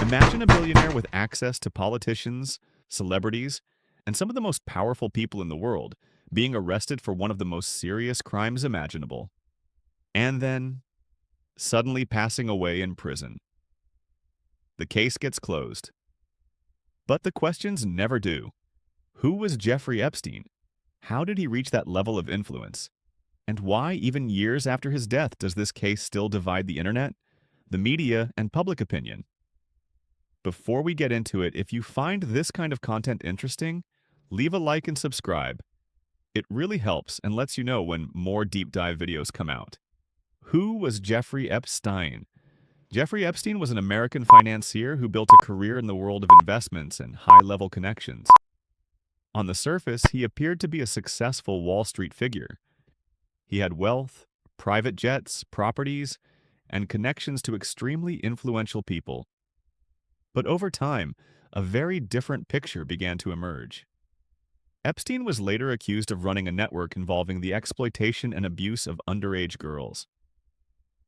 Imagine a billionaire with access to politicians, celebrities, and some of the most powerful people in the world being arrested for one of the most serious crimes imaginable, and then suddenly passing away in prison. The case gets closed. But the questions never do. Who was Jeffrey Epstein? How did he reach that level of influence? And why, even years after his death, does this case still divide the internet, the media, and public opinion? Before we get into it, if you find this kind of content interesting, leave a like and subscribe. It really helps and lets you know when more deep dive videos come out. Who was Jeffrey Epstein? Jeffrey Epstein was an American financier who built a career in the world of investments and high-level connections. On the surface, he appeared to be a successful Wall Street figure. He had wealth, private jets, properties, and connections to extremely influential people. But over time, a very different picture began to emerge. Epstein was later accused of running a network involving the exploitation and abuse of underage girls.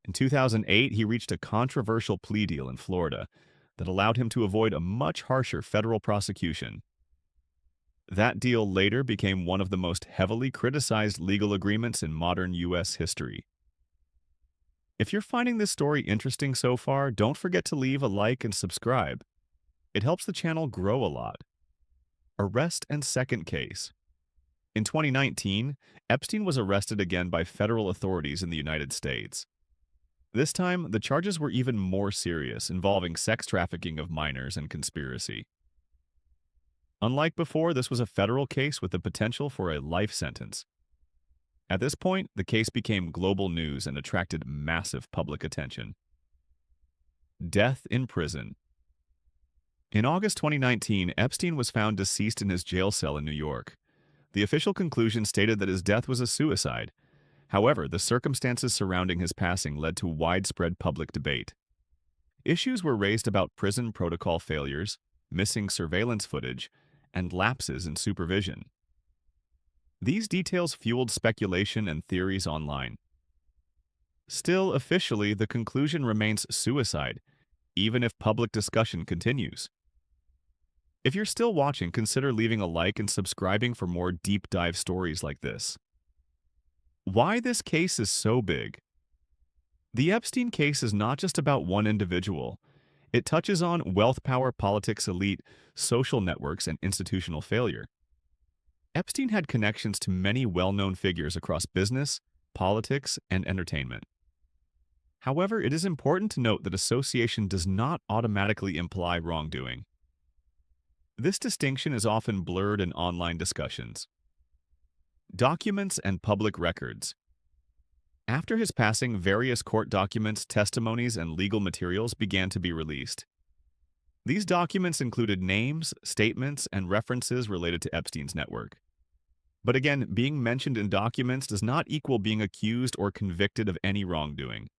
In 2008, he reached a controversial plea deal in Florida that allowed him to avoid a much harsher federal prosecution. That deal later became one of the most heavily criticized legal agreements in modern U.S. history. If you're finding this story interesting so far, don't forget to leave a like and subscribe. It helps the channel grow a lot. Arrest and second case. In 2019, Epstein was arrested again by federal authorities in the United States. This time, the charges were even more serious, involving sex trafficking of minors and conspiracy. Unlike before, this was a federal case with the potential for a life sentence. At this point, the case became global news and attracted massive public attention. Death in prison. In August 2019, Epstein was found deceased in his jail cell in New York. The official conclusion stated that his death was a suicide. However, the circumstances surrounding his passing led to widespread public debate. Issues were raised about prison protocol failures, missing surveillance footage, and lapses in supervision. These details fueled speculation and theories online. Still, officially, the conclusion remains suicide, even if public discussion continues. If you're still watching, consider leaving a like and subscribing for more deep dive stories like this. Why this case is so big? The Epstein case is not just about one individual. It touches on wealth, power, politics, elite, social networks, and institutional failure. Epstein had connections to many well-known figures across business, politics, and entertainment. However, it is important to note that association does not automatically imply wrongdoing. This distinction is often blurred in online discussions. Documents and public records. After his passing, various court documents, testimonies, and legal materials began to be released. These documents included names, statements, and references related to Epstein's network. But again, being mentioned in documents does not equal being accused or convicted of any wrongdoing.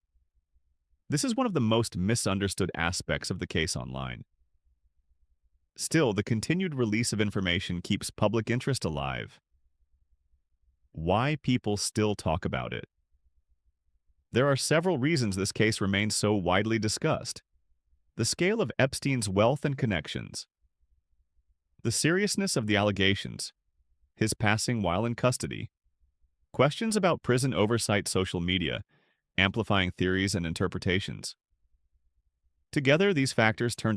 This is one of the most misunderstood aspects of the case online. Still, the continued release of information keeps public interest alive. Why people still talk about it. There are several reasons this case remains so widely discussed. The scale of Epstein's wealth and connections. The seriousness of the allegations. His passing while in custody. Questions about prison oversight, social media, amplifying theories and interpretations. Together, these factors turned a